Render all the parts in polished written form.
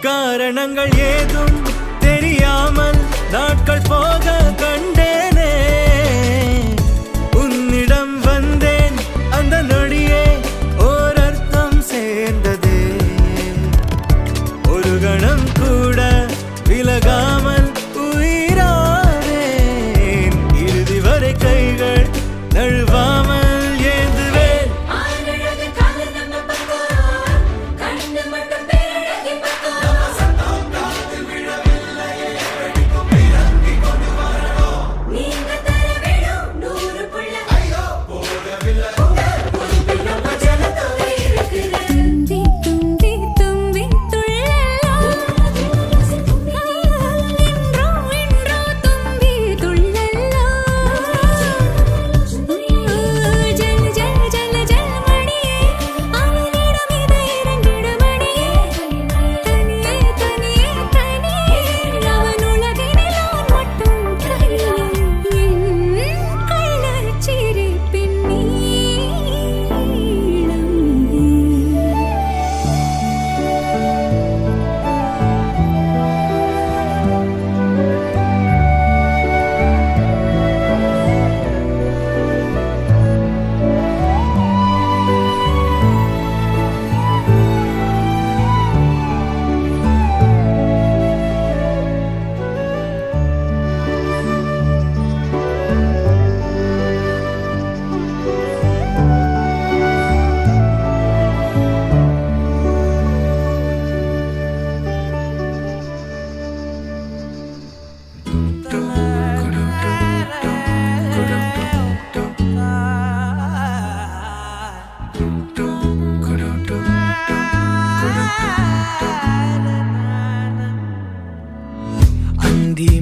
காரணங்கள் ஏதும் தெரியாமல் நாட்கள் போக கண்டேனே. உன்னிடம் வந்தேன் அந்த நொடியே ஓர் அர்த்தம் சேர்ந்ததே. ஒரு கணம் கூட விலகாமல் உயிரானேன். இறுதி வரை கைகள் நழுவாமல்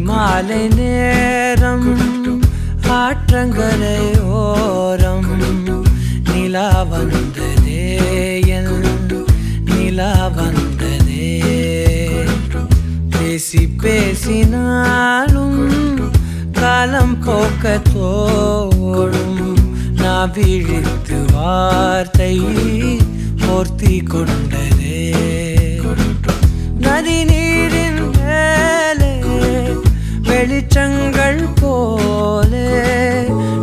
மாலை நேரம் ஆற்றங்கரை ஓரம் நிலா வந்ததே நிலா வந்ததே. பேசி பேசினாலும் காலம் போக்க தோடும் நான் விழித்து வார்த்தை போர்த்தி கொண்டதே நதி நீரின் மேலே வெளிச்சங்கள் போலே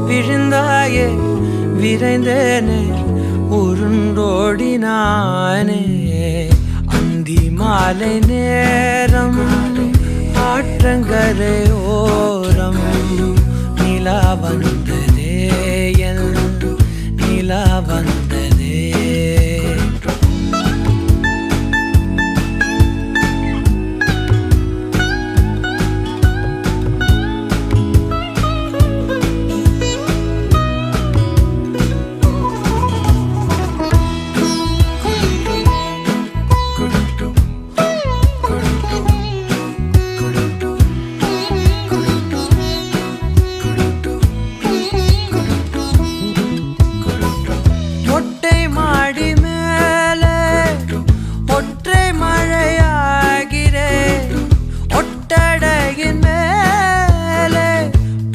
விழுந்தாயே விரைந்தேனே உருண்டோடினானே அந்தி மாலை நேரம் ஆற்றங்கரையோரம் நிலா வந்ததே என் நிலா வந்ததே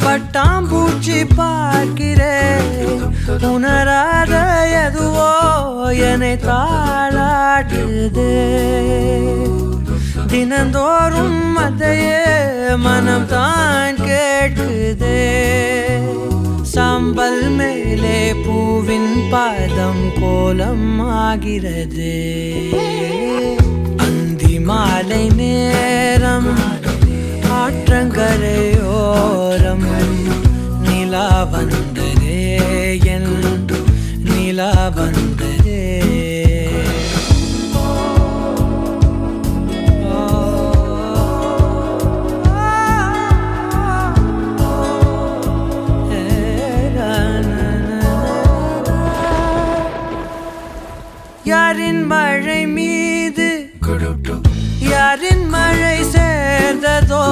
பட்டாம்பூச்சி பார்க்கிறேன் உணராத எதுவோ என்னை தாளாட்டுதே தினந்தோறும் அதையே மனம் தான் கேட்குதே சாம்பல் மேலே பூவின் பாதம் கோலம் ஆகிறது அந்தி மாலை நேரம் ஆற்றங்கரையோரம் நிலா வந்ததே என் நிலா வந்ததே யாரின் மழை மீது யாரின் மழை சேர்ந்ததோ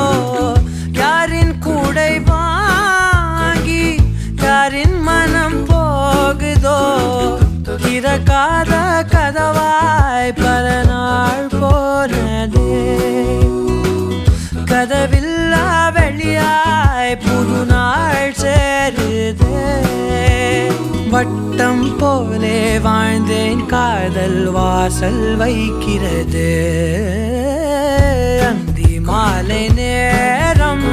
யாரின் கூடை வாங்கி யாரின் மனம் போகுதோ திறக்காத கதவாய் பல நாள் போனதே கதவில்லா வெளியாய் புது நாள் சேருதே வட்டம் போலே வாழ்ந்தேன் காதல் வாசல் வைக்கிறது அந்தி மாலை நேரம்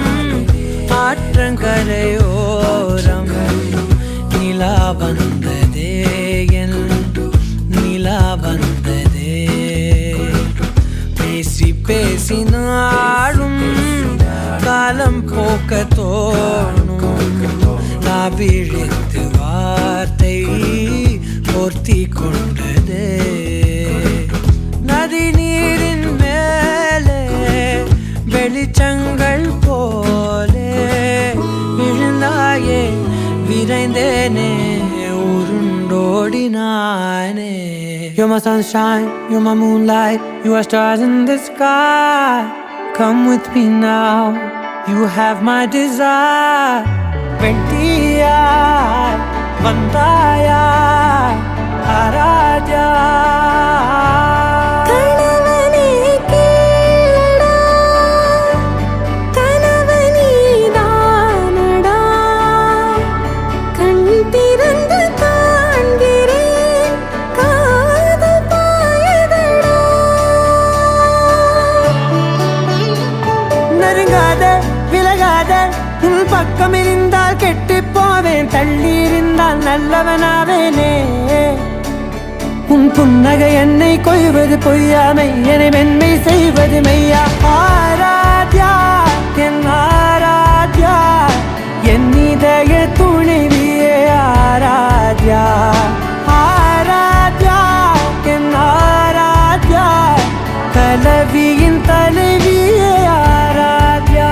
ஆற்றங்கரையோரம் நிலா வந்ததே என் நிலா வந்ததே பேசி பேசினாலும் காலம் போக்க தோணும் நான் விழித்து வார்த்தை போர்த்தி கொண்டதே நதி நீரின் மேலே வெளிச்சங்கள் போலே விழுந்தாயே விரைந்தேனே உருண்டோடினானே You're my sunshine, you're my moonlight, you are stars in the sky. Come with me now, you have my desire. வெட்டியாய் வந்தாயா A Raja கணவனே கேளடா கணவனே தானடா கண் திறந்து காண்கிறேன் காதல் பாயதடா நெருங்காத விலகாத உன் பக்கம் இருந்தால் கெட்டு போவேன் தள்ளி இருந்தால் நல்லவனாவேனே உன் புன்னகை என்னை கொய்வது பொய்யாமை என்னை மென்மை செய்வது மெய்யா ஆராத்யா என் ஆராத்யா என் இதய துணைவியே ஆராத்யா ஆராத்யா என் ஆராத்யா கலவியின் தலைவியே ஆராத்யா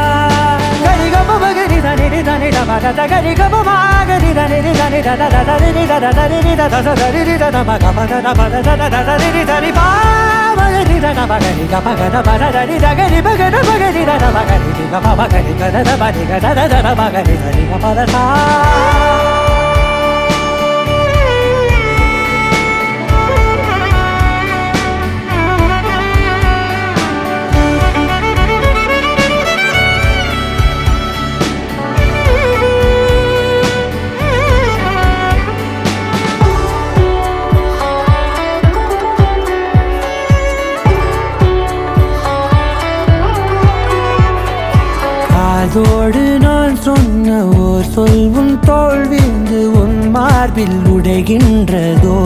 காதோடு நான் சொன்ன ஓர் சொல் உன் தோள் வீழ்ந்து உன் மார்பில் உடைகின்றதோ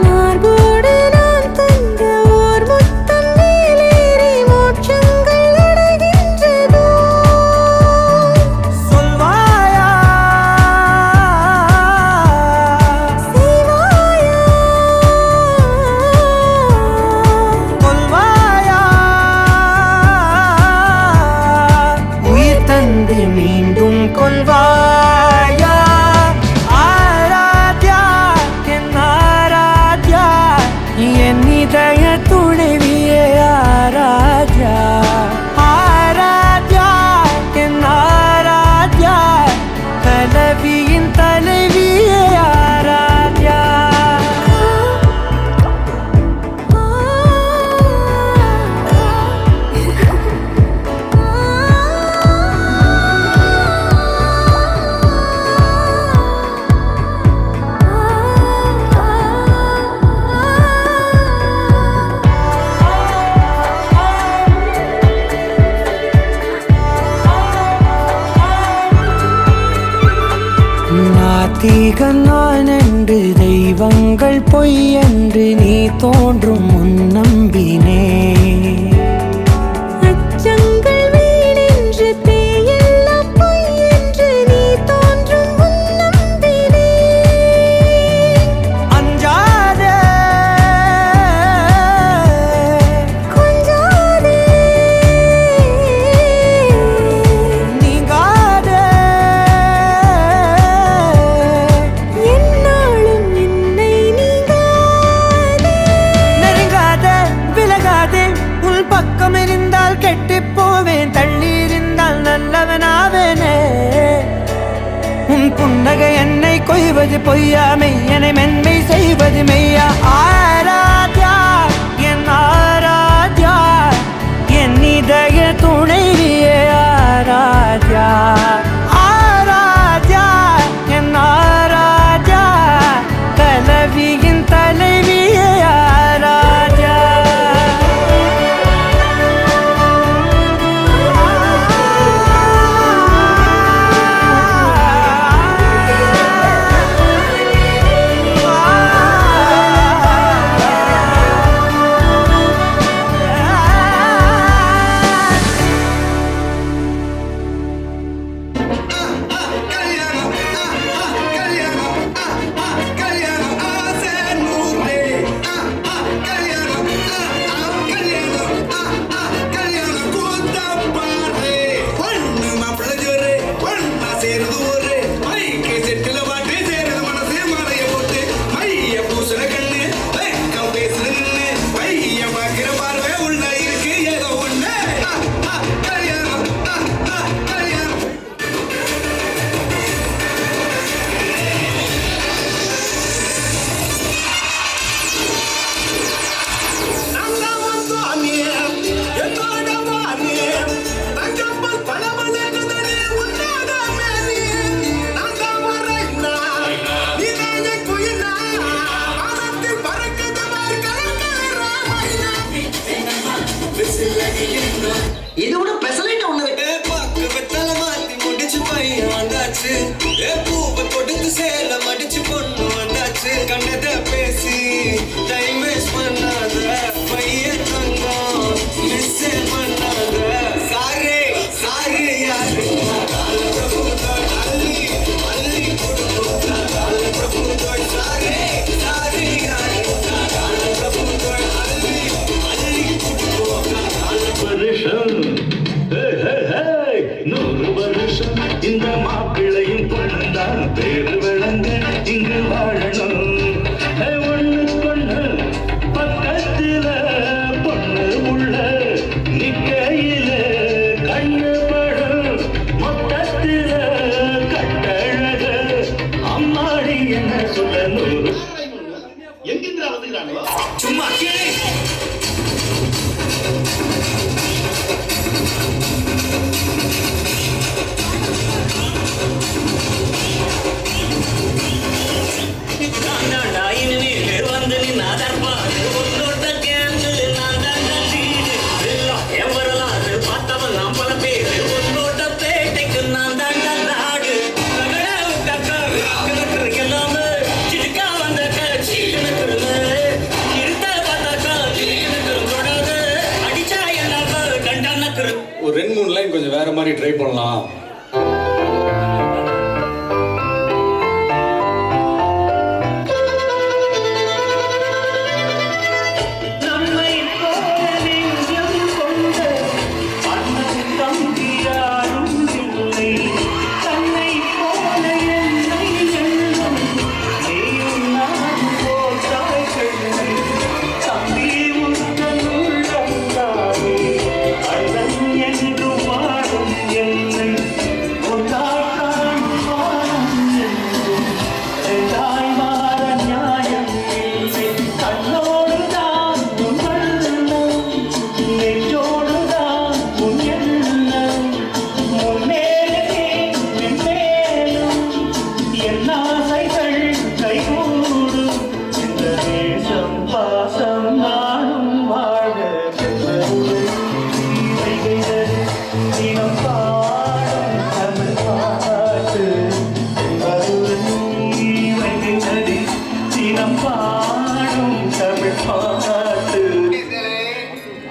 மார்போடு நான் தந்த ஓர் முத்தம் மேலேறி மோட்சங்கள் அடைகின்றதோ சொல்வாயா செய்வாயா கொல்வாயா உயிர் தந்து மீண்டும் கொல்வாயா ஆராத்யா என் ஆராத்யா என் இதய துணைவியே ஆராத்யா ஆராத்யா என் ஆராத்யா கலவியின் தலைவியே ஆராத்யா நாத்திகன் நான் என்று தெய்வங்கள் பொய் என்று நீ தோன்றும் முன் நம்பினே அச்சங்கள் வீடென்று பேயெல்லாம் பொய் என்று நீ தோன்றும் முன் நம்பினே அஞ்சாதே கொஞ்சாதே நீங்காதே என்னாலும் என்னை நீங்காதே நெருங்காதே விலகாதே உன் பக்கம் இருந்தால் கெட்டுப் போவேன் தள்ளி இருந்தால் நல்லவனாவேனே உன் புன்னகை என்னை கொய்வது பொய்யாமை என்னை மென்மை செய்வது மெய்யா ஆராத்யா என் ஆராத்யா என் இதய துணைவியே ஆராத்யா ஆராத்யா என் ஆராத்யா கலவியின் தலைவியே ஆராத்யா இது விட பெசலைட் ஒண்ணு இருக்கு. பாக்கு வெத்தல மாத்தி முடிச்சு பையன் வந்தாச்சு. பூவை கொடுத்து சேல மடிச்சு பொண்ணு வந்தாச்சு. கண்ணத பேசி டைம் வேஸ்ட் பண்ணாத பையன் தங்கம் மிஸ் பண்ணாத சாரே சாரே யாரு கால பிரபு அள்ளி அள்ளி கொடுக்கும் கால பிரபு சாரே சாரே யாரு கால பிரபு அள்ளி அள்ளி கொடுக்கும் வருஷம் 100 வருஷம் இந்த மாப்பிள்ளையும் பொண்ணுந்தான் பேரு விளங்க இங்கு வாழணும் ஒண்ணு பொண்ணு பக்கத்துல பொண்ணு உள்ள நிக்கையில கண்ணு படும் மொத்தத்துல கட்டழக அம்மாடி என்ன சொல்ல 100 எங்கிருந்தா வந்துக்கிறாங்களோ சும்மா கேளு ஒரு 2-3 லைன் கொஞ்சம் வேற மாதிரி ட்ரை பண்ணலாம்.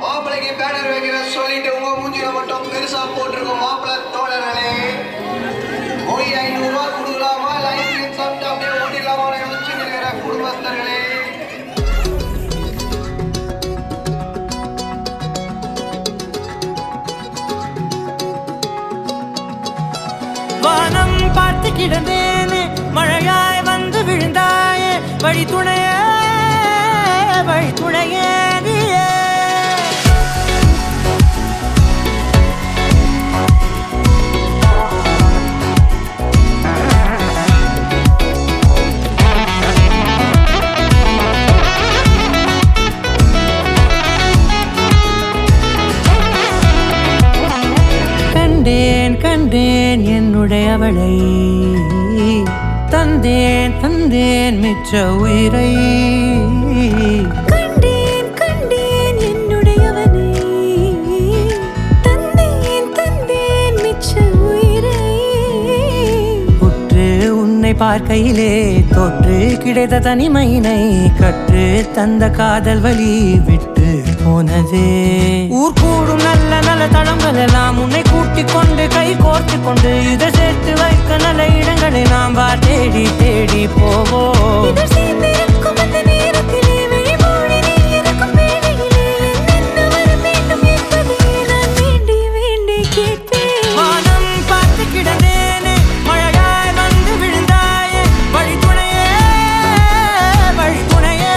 மாப்பிள்ளைக்கு பேனர் வைக்கிற சொல்லிட்டு உங்க மூஞ்சில மட்டும் பெருசா போட்டிருக்கோம் மாப்பிள்ளை தோழர்களே. 500 ரூபாய் கொடுக்கலாமா லைன் சாப்பிட்டு அப்படியே ஓட்டிடலாமா யோசிச்சு இருக்கிற குடும்பஸ்தர்களே. வானம் பார்த்து கிடந்தேனே, மழையாய் வந்து விழுந்தாயே, வழி துணையே வழி துணையே நீயே. கண்டேன் கண்டேன் என்னுடையவளை, தந்தேன் தந்தேன் மிச்ச உயிரை. கண்டேன் கண்டேன் என்னுடையவனை, தந்தேன் தந்தேன் மிச்ச உயிரை. உற்று உன்னை பார்க்கையிலே தோற்று கிடைத்த தனிமையினை கற்று தந்த காதல் வழி விட்டு போனதே. ஊர் கூடும் நல்ல நல்ல தளங்கள் எல்லாம் உன்னை கூட்டிக் கொண்டு கை கோர்த்து கொண்டு இதை சேர்த்து வைக்க நல்ல இடங்களை நாம் தேடி தேடி போவோம். இதழ் சேர்ந்திருக்கும் அந்த நேரத்திலே விழிமூடி நீ இருக்கும் வேளையிலே என்னென்ன வர வேண்டும் என்பதை நான் வேண்டி வேண்டி கேட்பேன். வானம் பார்த்து கிடந்தேனே, மழையாய் வந்து விழுந்தாயே, வழி துணையே வழி துணையே.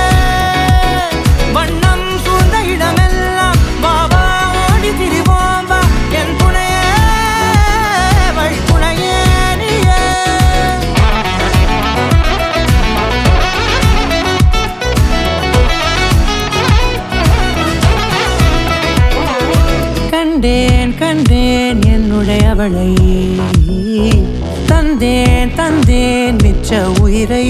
வண்ணம் சூழ்ந்த இடமெல்லாம் பாபா ஓடி திரிவோம் வா, என் துணையே வழி துணையே நீயே. கண்டேன் கண்டேன் என்னுடையவளை, தந்தேன் தந்தேன் மிச்ச உயிரை.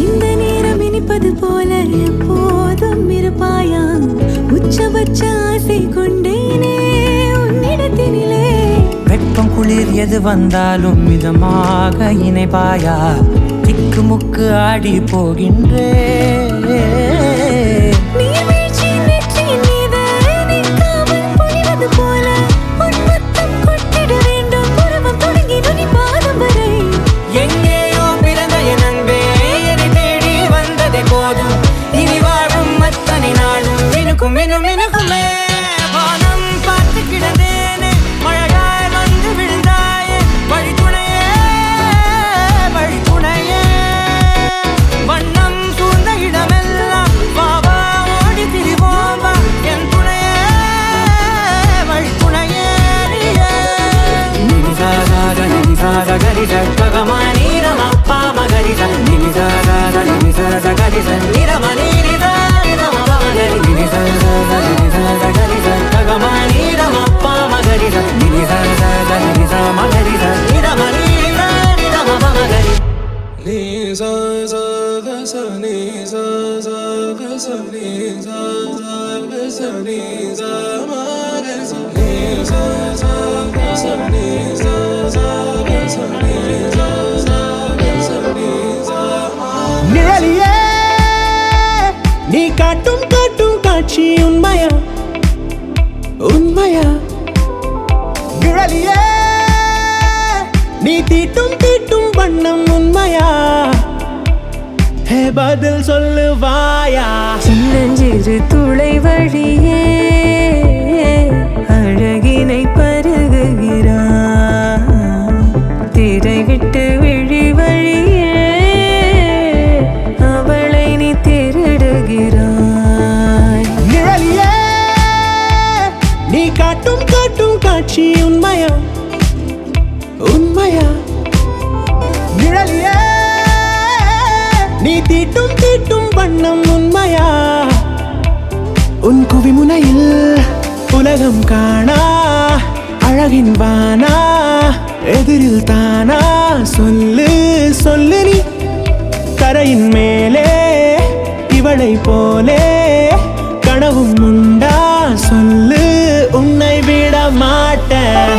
இந்த நேரம் இனிப்பது போல எப்போதும் இருப்பாயா, உச்சபட்ச ஆசை கொண்டேனே உன்னிடத்தினிலே. வெப்பம் குளிர் எது வந்தாலும் மிதமாக இணைப்பாயா, திக்கு முக்கு ஆடி போகின்றே. நீர்வீழ்ச்சியின் நெற்றியின் மீது நிற்காமல் பொழிவது போல உன் முத்தம் கொட்டிட வேண்டும், உருவம் தொடங்கி நுனி பாதம் வரை. எங்கேயோ பிறந்த என் அன்பே, என்னை தேடி வந்ததே போதும், இனி வாழும் அத்தனை நாளும் மினுக்கும் மினும் மினுக்குமே. வானம் பார்த்து கிடந்தேனே, மழையாய் வந்து விழுந்தாயே, வழி துணையே வழி துணையே. வண்ணம் சூழ்ந்த இடமெல்லாம் நிழலியே நீ காட்டும் காட்டும் காட்சி உண்மையா உண்மையா நிழலியே நீ தீட்டும் தீட்டும் வண்ணம் உண்மையா ஹே பதில் சொல்லுவாயா சின்னஞ்சிறு துளை வழியே அழகினை பருகுகிறான் திரை விட்டு விழி வழியே அவளை நீ திருடுகிறாய் நிழலியே நீ காட்டும் காட்டும் காட்சி உண்மையா உண்மையா நிழலியே நீ தீட்டும் தீட்டும் வண்ணம் உண்மையா உன் குவிமுனையில் உலகம் காணா அழகின் வானா எதிரில் தானா சொல்லு சொல்லு நீ கரையின் மேலே இவளை போலே கனவும் உண்டா சொல்லு உன்னை விட மாட்டேன்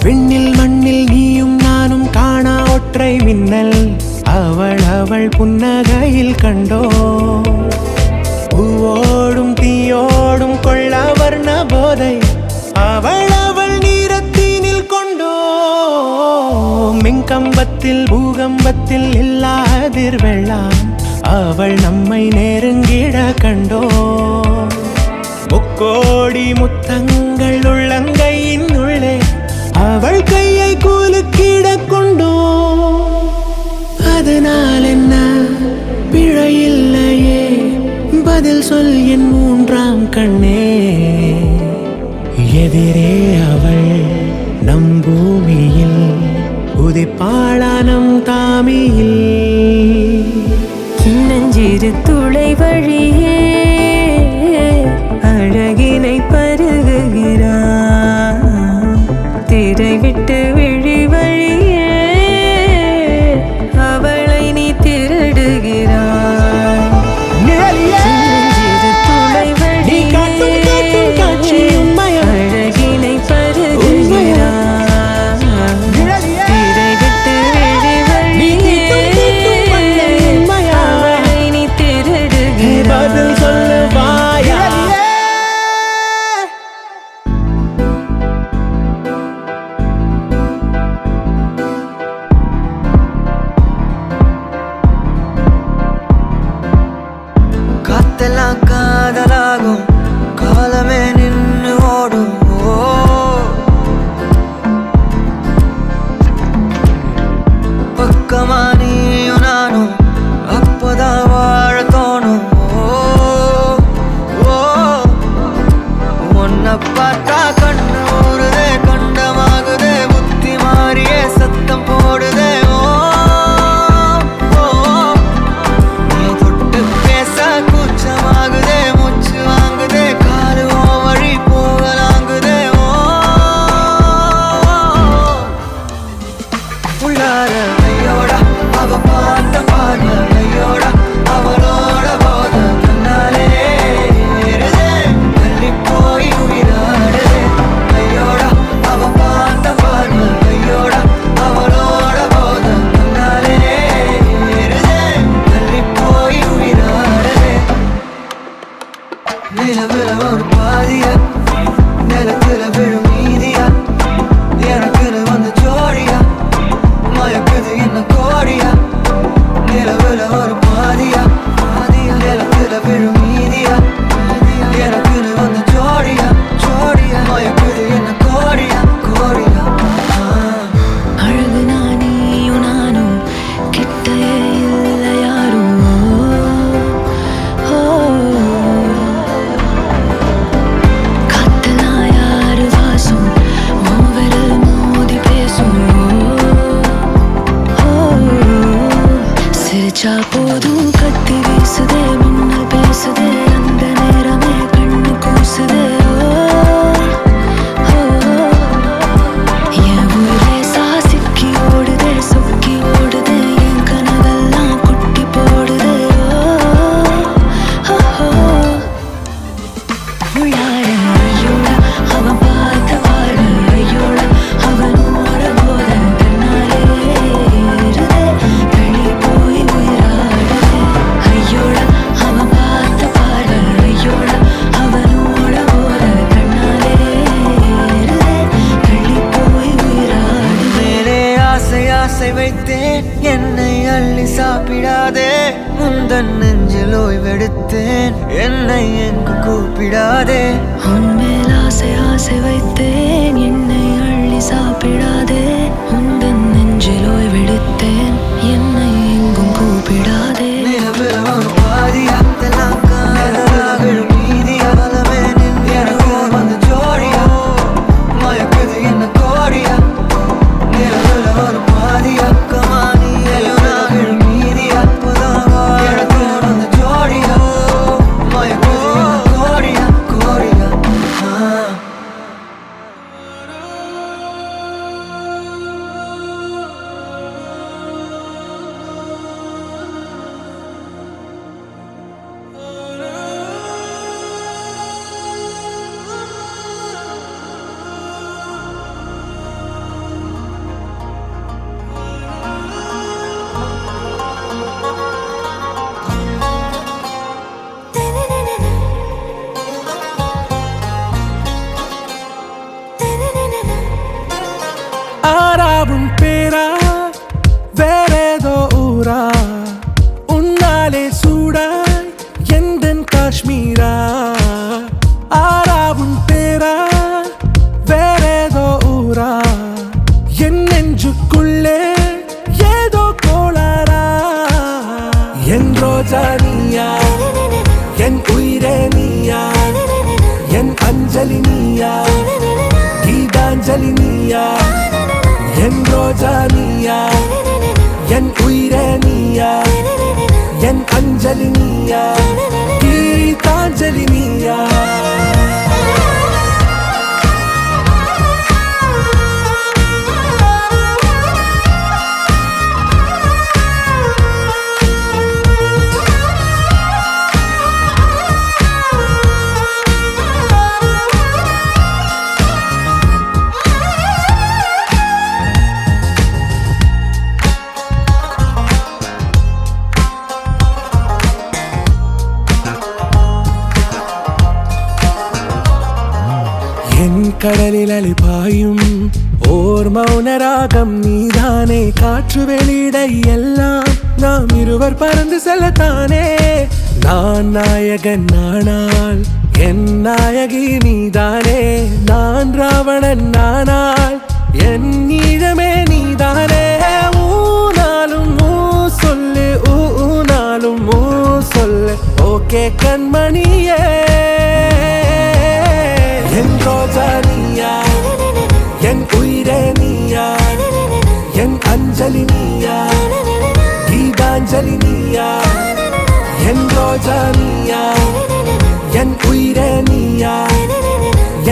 விண்ணில் மண்ணில் நீயும் நானும் காணா ஒற்றை மின்னல் அவள் அவள் புன்னகையில் கண்டோ பூவோடும் தீயோடும் கொள்ள வர்ண போதை அவள் அவள் நீரத்தீனில் கொண்டோ மின்கம்பத்தில் பூகம்பத்தில் இல்லாதிர் வெள்ளம் அவள் நம்மை நெருங்கிட கண்டோ முக்கோடி முத்தங்கள் உள்ளங்கையின் உள்ளே அவள் கையை கூலுக்கிட கொண்டோ அதனால் என்ன பிழையில்லையே பதில் சொல் என் மூன்றாம் கண்ணே எதிரே அவள் நம் பூமியில் உதிப்பாளா நம் தாமியில் சின்னஞ்சிறு துளை வழியே அழகினை பருகுகிறான் திரை விட்டு விழி வழியே அவளை நீ திருடுகிறாய் சின்னஞ்சிறு துளை வழியே அழகினை பருகுகிறான் திரை விட்டு விழி வழியே அவளை நீ திருடுகிறாய் சொல்லுவாயா காத்தெல்லாம் காதலாகும் காலமே நின்று ஓடும் பக்கமா நீயும் நானும் அப்பதான் வாழ தோணும் உன்னை பார்த்தா கண்ணு ஊறுதே கண்டமாகுதே புத்தி மாறியே சத்தம் போடுதே நீ தொட்டு பேச கூச்சமாகுதே மூச்சு வாங்குதே காலு வழி போகலாங்குதே உள்ளார ஐயோட அவ பார்த்த பார்வை ஐயோட அவளோட போத கண்ணாலே தள்ளி போய் உயிராடுதே ஐயோட ஆசை வைத்தேன் என்னை அள்ளி சாப்பிடாதே முந்தன் நெஞ்சில் ஓய்வெடுத்தேன் என்னை எங்கு கூப்பிடாதே உன்மேல் ஆசை ஆசை வைத்தேன் என்னை அள்ளி சாப்பிடாதே உந்தன் நெஞ்சில் ஓய்வெடுத்தேன் என்னை எங்கும் கூப்பிடாதே ஆறாவும் பேரா வேறேதோ ஊரா உன்னாலே சூடாய் எந்தன் காஷ்மீரா ஆறாவும் பேரா வேறேதோ ஊரா என் நெஞ்சுக்குள்ளே ஏதோ கோளாரா என் ரோஜா நீயா என் உயிரே நீயா என் அஞ்சலி நீயா கீதாஞ்சலி நீயா என் ரோஜா நீயா என் உயிரே நீயா என் அஞ்சலி நீயா கீதாஞ்சலி நீயா என் கடலில் அலிபாயும் ஓர் மௌனராகம் நீதானே காற்று வெளியிட எல்லாம் நாம் இருவர் பறந்து செல்லத்தானே நான் நாயகன் நானால் என் நாயகி நீதானே நான் ராவணன் நானால் என் ஈழமே நீதானே ஊனாலும் ஊ சொல்லு ஊனாலும் ஊ சொல்லு ஓகே கண்மணியே என் ரோஜா நீயா என் உயிரே நீயா என் அஞ்சலி நீயா கீதாஞ்சலி நீயா என் ரோஜா நீயா என் உயிரே நீயா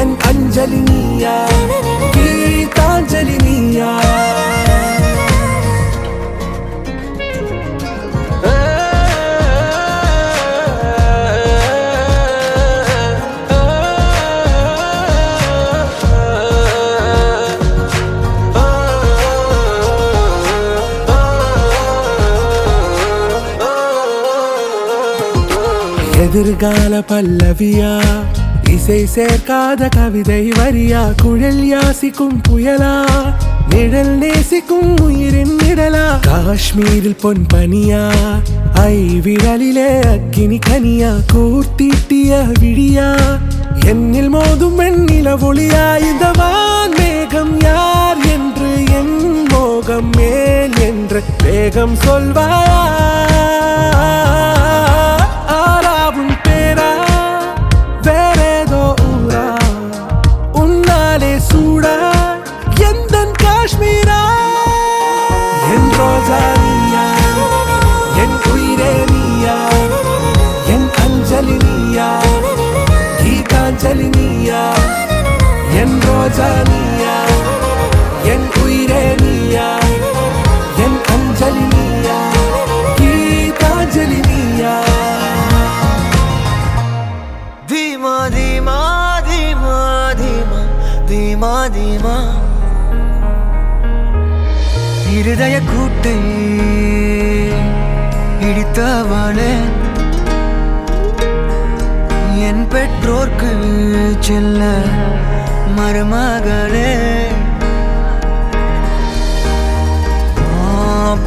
என் அஞ்சலி நீயா கீதாஞ்சலி நீயா எதிர்கால பல்லவியா இசை சேர்க்காத கவிதை வரியா குழல் யாசிக்கும் புயலா நிழல் நேசிக்கும் உயிரின் நிழலா காஷ்மீரில் பொன் பனியா ஐ விரலிலே அக்கினி கனியா கூர்த்தீட்டிய விழியா என்னில் மோதும் வெண்ணில ஒளியா இந்த வான் மேகம் யார் என்று என் மோகம் மேல் என்று வேகம் சொல்வாயா ஆறாவும் பேரா வேறேதோ ஊரா உன்னாலே சூடா எந்தன் காஷ்மீரா என் ரோஜா நீயா என் உயிரே நீயா என் அஞ்சலி நீயா கீதாஞ்சலி நீயா என் ரோஜா நீயா என் உயிரே நீயா என் அஞ்சலி நீயா கீதாஞ்சலி நீயா धीमा धीमा धीमा धीमा धीमा धीमा இருதய கூட்டை இடித்தவளே என் பெற்றோர்க்கு செல்ல மருமகளே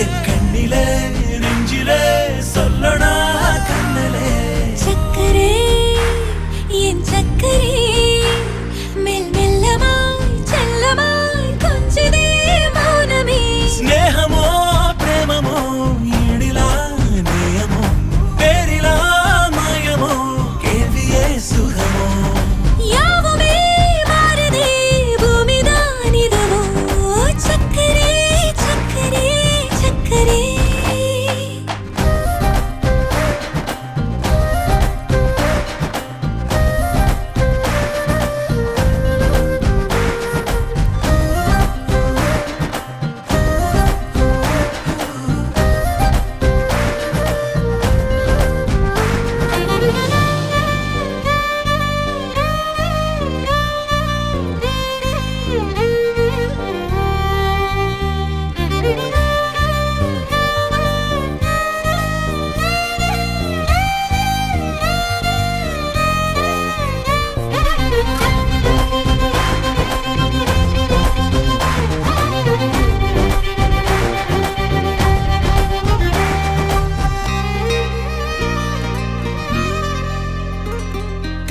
என் கண்ணிலே நெஞ்சிலே சொல்லடா கண்ணலே சக்கரே என் சக்கரே மெல் மெல்லமாய் செல்லமாய் கொஞ்சதே மௌனமே ஸ்நேகமோ பிரேமமோ ஈடிலா நேயமோ பேரிலா மாயமோ கேள்வியே சுகமோ யாவுமே மாறுதே பூமிதான் இதுவோ சக்கரே சக்கரே சக்கரே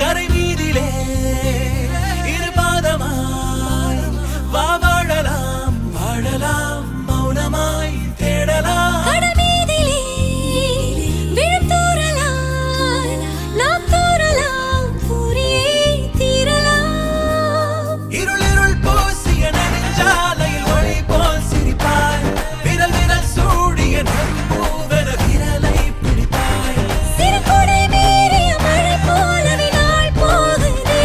கரை மீதிலே இரு பாதமாய் வா வாழலாம் வாழலாம் மௌனமாய் தேடலாம் கடமீதிலே விழும் தூறலாம் நாம் தூறலாம் தூரியே தீரலாம் இருளிருள் பூசிய நெடுஞ்சாலையில் ஒளி போல் சிரிப்பாய் விரல் விரல் சூடிய நெருப்பூவென விரலை பிடிப்பாய் சிறு கொடை மீறிய மழை போலவே நாள் போகுதே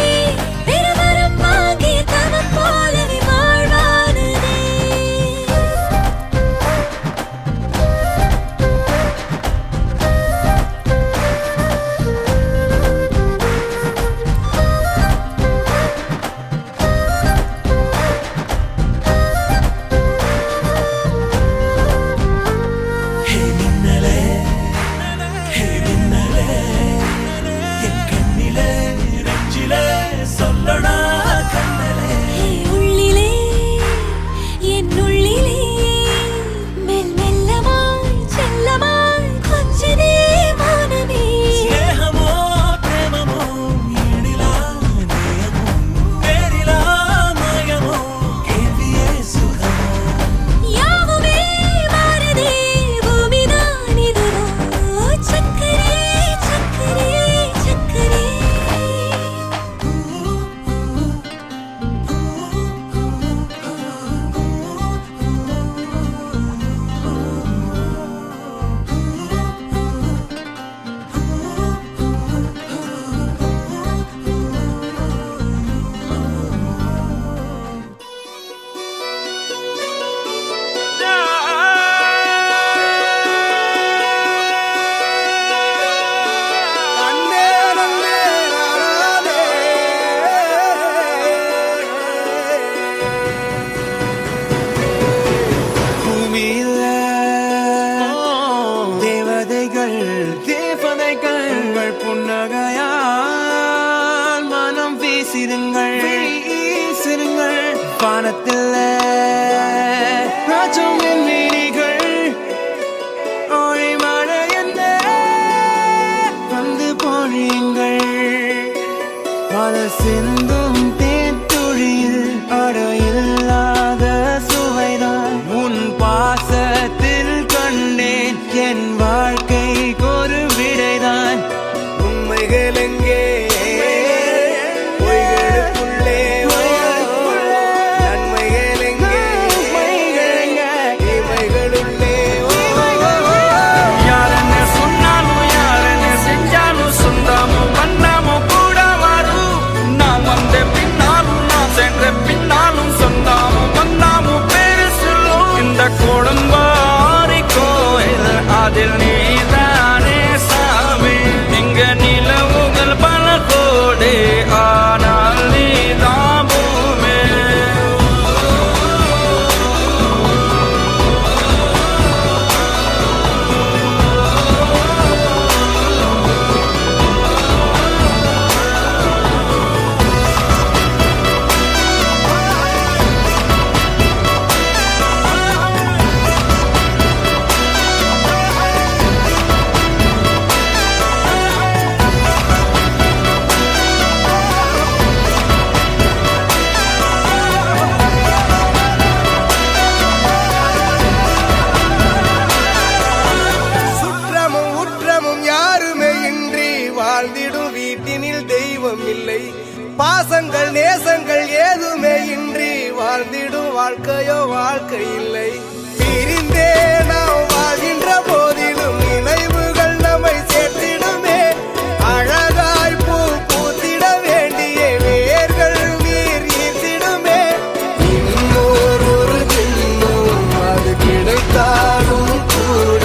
பெருவரம் வாங்கிய தவம் போலவே வாழ்வானதே ஹே மின்னலே ஹே மின்னலே என் கண்ணிலே நெஞ்சிலே சொல்லடா கண்ணலே உள்ளிலே என் உள்ளிலே மெல் மெல்லமாய் செல்லமாய் கொஞ்சதே மௌனமே ஸ்நேகமோ பிரேமமோ ஈடிலா நேயமோ பேரிலா மாயமோ கேள்வியே சுகமோ யாவுமே மாறுதே பூமிதான் இதுவோ சக்கரே சக்கரே சக்கரே பூமியில தேவதைகள் தேவதைகள் உங்கள் புன்னகையால் மனம் வீசிருங்கள் வீசிருங்கள் வானத்தில் ராஜம் என் மீனிகள் ஒளி மழை என்ன வந்து பொழியுங்கள் பல சிந்தும் தேத்துழியில் அடையில்லாத சுவைதான் உன் பாசத்தில் கண்டேன் என் வாழ்க்கைக்கு ஒரு விடைதான் உண்மைகள் எங்கே பொய்களுக்குள்ளே நன்மைகள் எங்கே இமைகளுள்ளே யார் என்ன சொன்னாலும் யார் என்ன செஞ்சாலும் சொந்தமும் வண்ணமும் கூட வரும் நான் வந்த பாசங்கள் நேசங்கள் ஏதுமே இன்றி வாழ்ந்திடும் வாழ்க்கையோ வாழ்க்கை இல்லை. பிரிந்தே நாம் வாழ்கின்ற போதிலும் நினைவுகள் நம்மை சேர்த்திடுமே. அழகாய் பூ பூத்திட வேண்டிய வேர்கள் நீர் ஈர்த்திடுமே. இன்னொரு ஒரு ஜென்மம் அது கிடைத்தாலும் கூட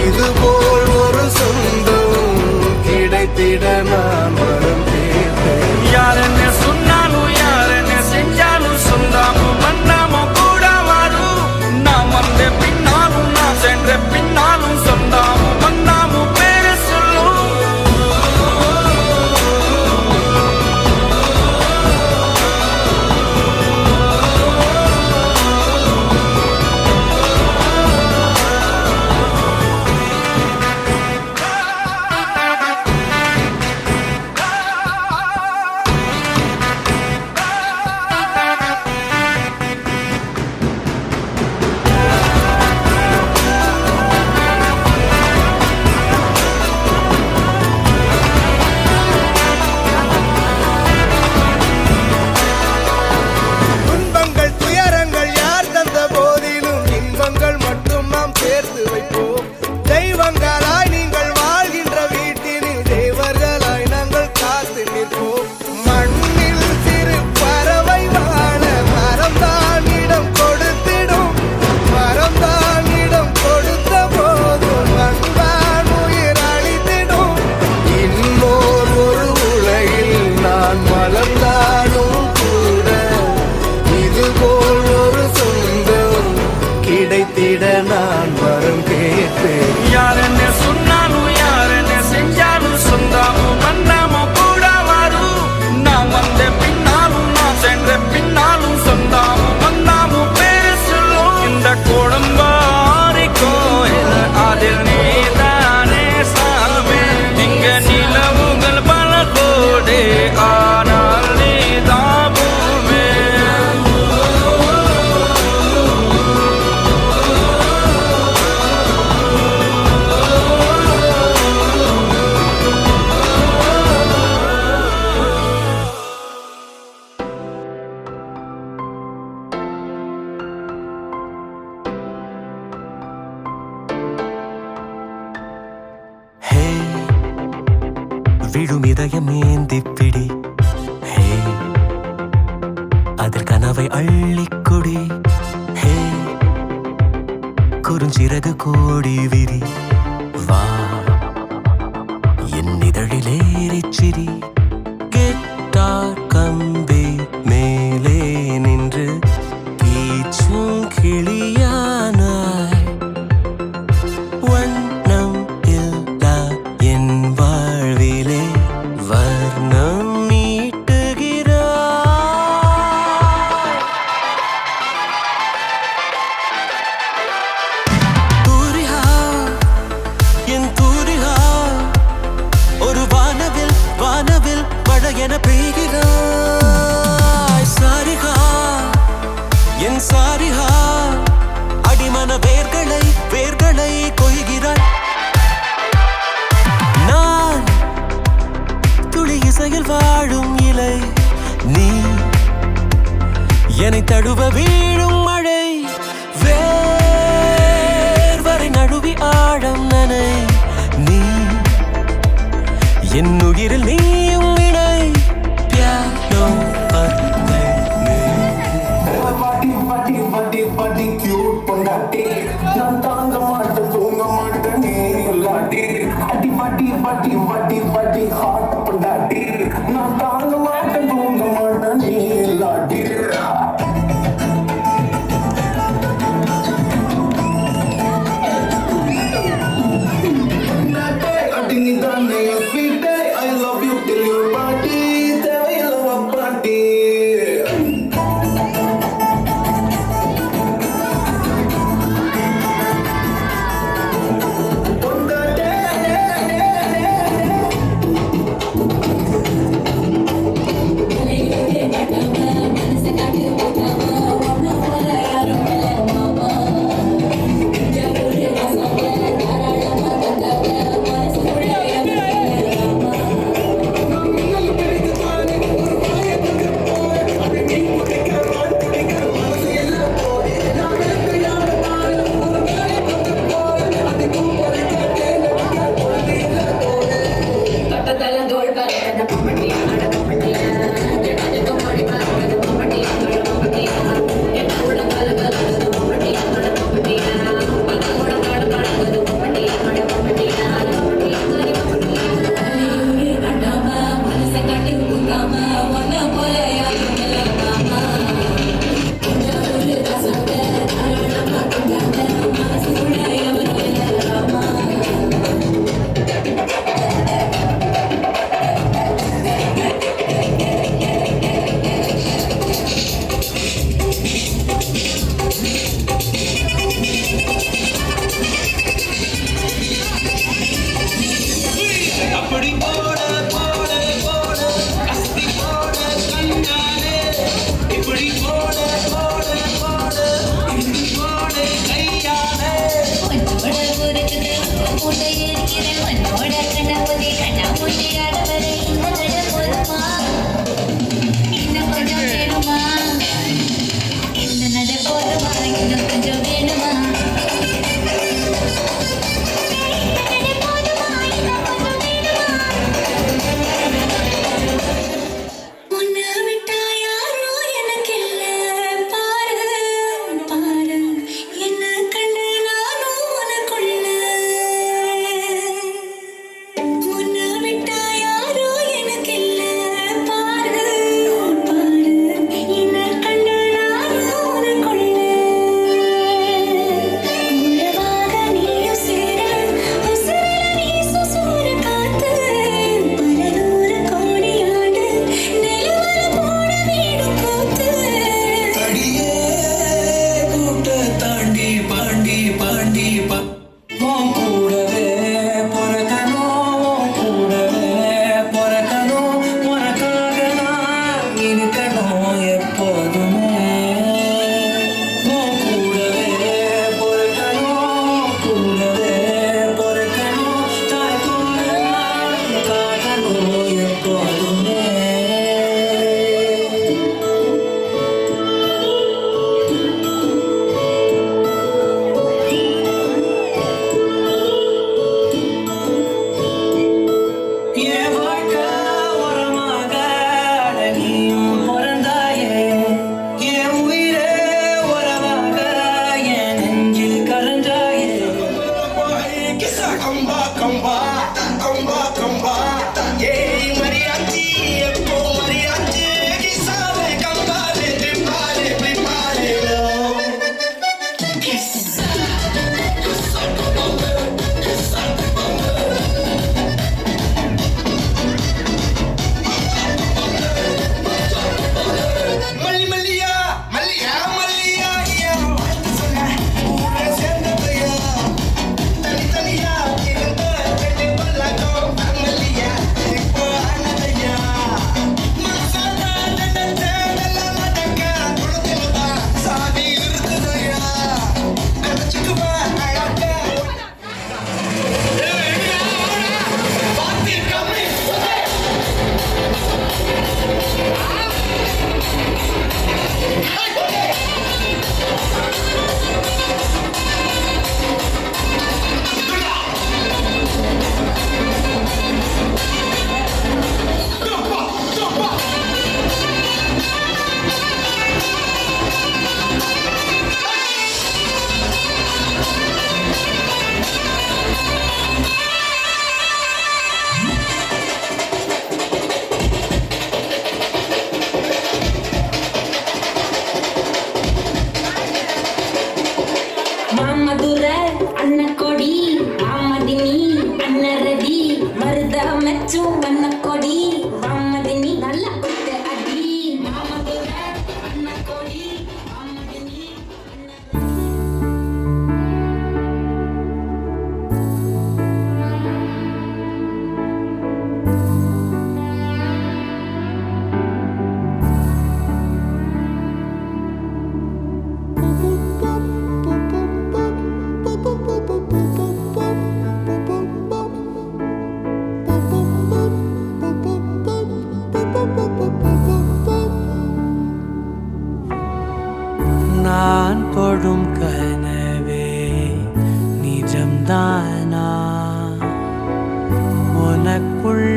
இதுபோல் ஒரு சொந்தம் கிடைத்திட நான் வரம் கேட்டேன். யார் என்ன சொன்னாலும் யார் என்ன செஞ்சாலும் சொந்தாமோ மன்னாமோ கூட வரும். நான் வந்த பின்னாலும் நான் சென்ற பின்னாலும் சொந்தாமோ மன்னாமோ பேரு சொல்லும். துன்பங்கள் துயரங்கள் யார் தந்த போதிலும் இன்பங்கள் மட்டும் நாம் சேர்த்து வைப்போம். தெய்வங்களாய் நீங்கள் வாழ்கின்ற வீட்டினில் தேவர்களாய் நாங்கள் காத்து நிற்போம். மண்ணில் சிறு பறவை வாழ மரம்தான் இடம் கொடுத்திடும். மரம்தான் இடம் கொடுத்த போதும் அன்பான் உயிர் அளித்திடும். இன்னொரு ஒரு உலகில் நான் வளர்ந்தாலும் கூட இதுபோல் ஒரு சொந்தம் கிடைத்திட நான் வரம் கேட்பேன். யார் என்ன சொன்னாலும் யார் என்ன செஞ்சாலும் சொந்தாமோ மன்னாமோ கூட வரும். நான் வந்த பின்னாலும் நான் சென்ற பின்னாலும் சொந்தாமோ மன்னாமோ பேரு சொல்லும். இந்த குடும்பாரி கோயில் அதில் நீதானே சாமி. இங்க நிலவுகள் பல கோடி ஆனால் நீதான் பூமி. ஹே விடும் இதயம் ஏந்திப்பிடி. ஹே அதில் கனவை அள்ளிக்குடி. ஹே குறுஞ்சிறகு கோடி விரி. வா என் இதழிலேறிச் சிரி. கெட்டார் கம்பி மேலே நின்று கீச்சும் கிளியானாய். வண்ணம் இல்லா என் வாழ்விலே வர்ணம் நீட்டுகிறாய். தூரிகா என் தூரிகா ஒரு வானவில் வானவில் மழை என பெய்கிறாய். சாரிகா என் சாரிகா அடிமன வேர்களை வேர்களை கொய்கிறாய். நான் துளி இசையில் வாழும் இலை. நீ என்னை தழுவ வீழும் மழை. வேர்வரை நழுவி ஆழம் நனை. நீ என் உயிரில் நீயும் இணை. பியானோ பத்தை நீ. I love you till your party. மல்லி மல்லியா மல்லியா மல்லியா ஐயா வாழ்த்து சொல்ல ஊரே சேர்ந்ததையா தனித்தனியா இருந்த ரெண்டு பல்லக்கம் மல்லியா இப்போ ஆனதையா மனசால நினைச்சதெல்லாம் நடக்க குழந்தைகளா சாதி இருக்குதையா கதைச்சுக்குவா அழக பாத்தி கம்மி மாமதுர அன்னக்கொடி ஆமதினி அன்னரடி மருத மெச்சும் வண்ணக்கொடி ஆமதினி நல்ல குத்து அடி மாமதுர அன்னக்கொடி ஆமதினி நான் தொடும் கனவே நிஜம்தானா உனக்குள்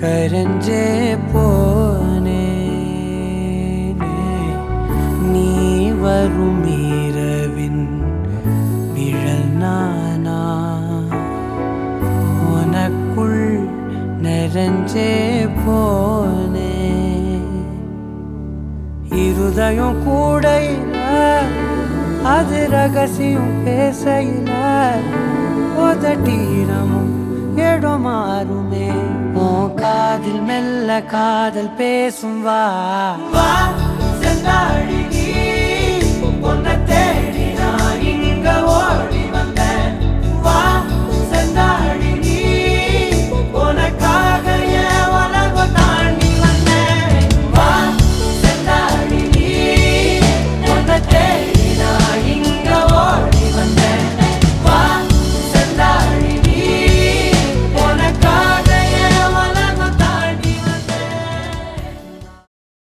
கரைஞ்சே போனே நீ வரும் இரவின் நிழல் நானா உனக்குள் நிறைஞ்சே போனே இருதயம் கூடையில அது ரகசியம் பேசையில உதட்டீரமும் இடம் மாறுமே உன் காதில் மெல்ல காதல் பேசும் வா வா செந்தாழி